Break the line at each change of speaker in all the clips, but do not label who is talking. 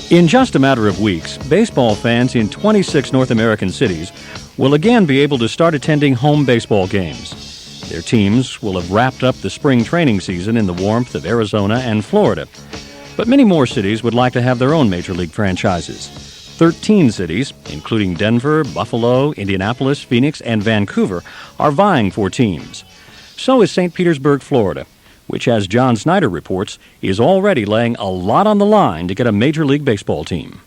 In just a matter of weeks, baseball fans in 26 North American cities will again be able to start attending home baseball games. Their teams will have wrapped up the spring training season in the warmth of Arizona and Florida. But many more cities would like to have their own Major League franchises. 13 cities, including Denver, Buffalo, Indianapolis, Phoenix, and Vancouver, are vying for teams. So is St. Petersburg, Florida, which, as John Snyder reports, is already laying a lot on the line to get a Major League Baseball team.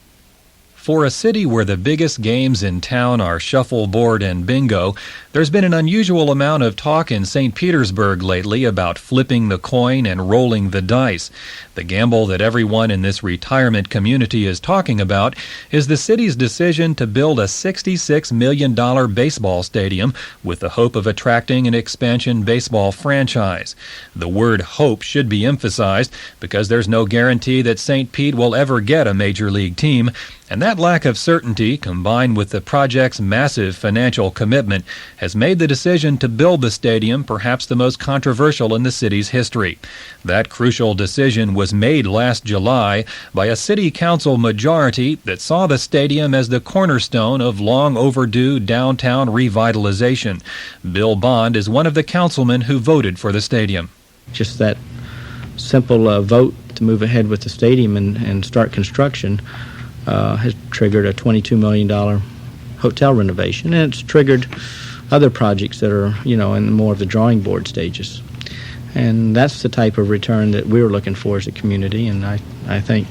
For a city where the biggest games in town are shuffleboard and bingo, there's been an unusual amount of talk in St. Petersburg lately about flipping the coin and rolling the dice. The gamble that everyone in this retirement community is talking about is the city's decision to build a $66 million baseball stadium with the hope of attracting an expansion baseball franchise. The word hope should be emphasized because there's no guarantee that St. Pete will ever get a major league team. And that lack of certainty, combined with the project's massive financial commitment, has made the decision to build the stadium perhaps the most controversial in the city's history. That crucial decision was made last July by a city council majority that saw the stadium as the cornerstone of long overdue downtown revitalization. Bill Bond is one of the councilmen who voted for the stadium.
Just that simple vote to move ahead with the stadium and start construction has triggered a $22 million hotel renovation, and it's triggered other projects that are, in more of the drawing board stages. And that's the type of return that we're looking for as a community, and I think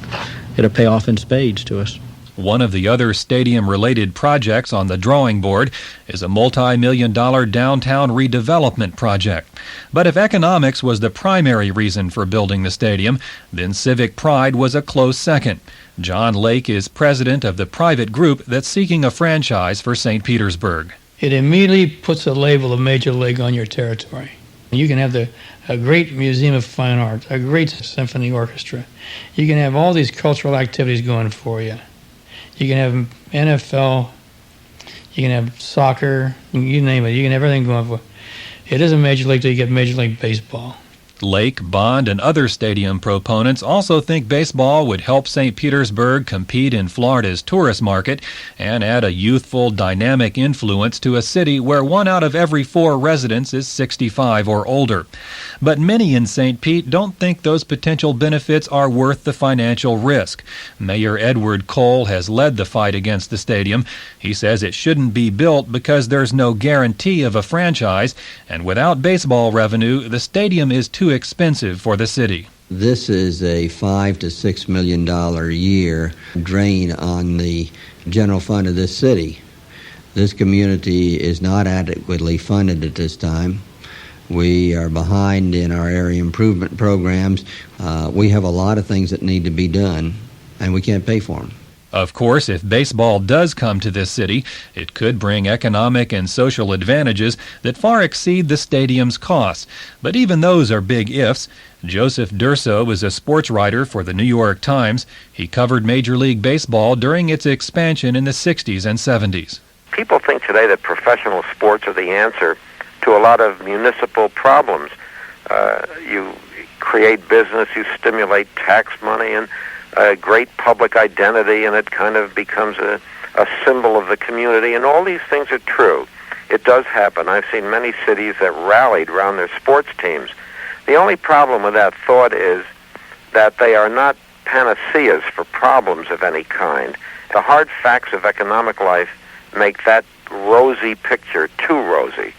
it'll pay off in spades to us.
One of the other stadium-related projects on the drawing board is a multi-million-dollar downtown redevelopment project. But if economics was the primary reason for building the stadium, then civic pride was a close second. John Lake is president of the private group that's seeking a franchise for St. Petersburg.
It immediately puts a label of Major League on your territory. You can have a great museum of fine art, a great symphony orchestra. You can have all these cultural activities going for you. You can have NFL, you can have soccer, you name it. You can have everything going for it. It isn't Major League till you get Major League Baseball.
Lake, Bond, and other stadium proponents also think baseball would help St. Petersburg compete in Florida's tourist market and add a youthful, dynamic influence to a city where 1 out of every 4 residents is 65 or older. But many in St. Pete don't think those potential benefits are worth the financial risk. Mayor Edward Cole has led the fight against the stadium. He says it shouldn't be built because there's no guarantee of a franchise, and without baseball revenue, the stadium is too expensive for the city.
This is a $5 to $6 million a year drain on the general fund of this city. This community is not adequately funded at this time. We are behind in our area improvement programs. We have a lot of things that need to be done, and we can't pay for them.
Of course, if baseball does come to this city, it could bring economic and social advantages that far exceed the stadium's costs. But even those are big ifs. Joseph Durso is a sports writer for the New York Times. He covered Major League Baseball during its expansion in the 60s and 70s.
People think today that professional sports are the answer to a lot of municipal problems. You create business, you stimulate tax money, and a great public identity, and it kind of becomes a symbol of the community, and all these things are true. It does happen. I've seen many cities that rallied around their sports teams. The only problem with that thought is that they are not panaceas for problems of any kind. The hard facts of economic life make that rosy picture too rosy.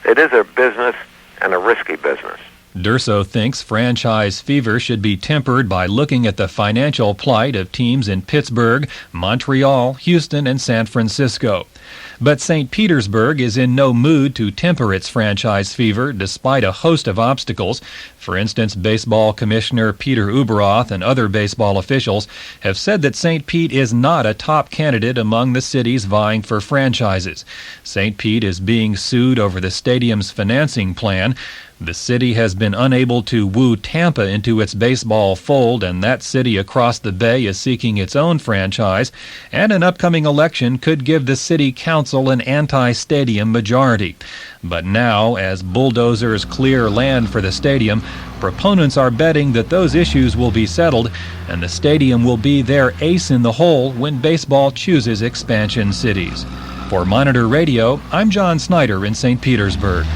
It is a business, and a risky business.
Durso thinks franchise fever should be tempered by looking at the financial plight of teams in Pittsburgh, Montreal, Houston, and San Francisco. But St. Petersburg is in no mood to temper its franchise fever despite a host of obstacles. For instance, Baseball Commissioner Peter Uberoth and other baseball officials have said that St. Pete is not a top candidate among the cities vying for franchises. St. Pete is being sued over the stadium's financing plan. The city has been unable to woo Tampa into its baseball fold, and that city across the bay is seeking its own franchise, and an upcoming election could give the city council an anti-stadium majority. But now, as bulldozers clear land for the stadium, proponents are betting that those issues will be settled, and the stadium will be their ace in the hole when baseball chooses expansion cities. For Monitor Radio, I'm John Snyder in St. Petersburg.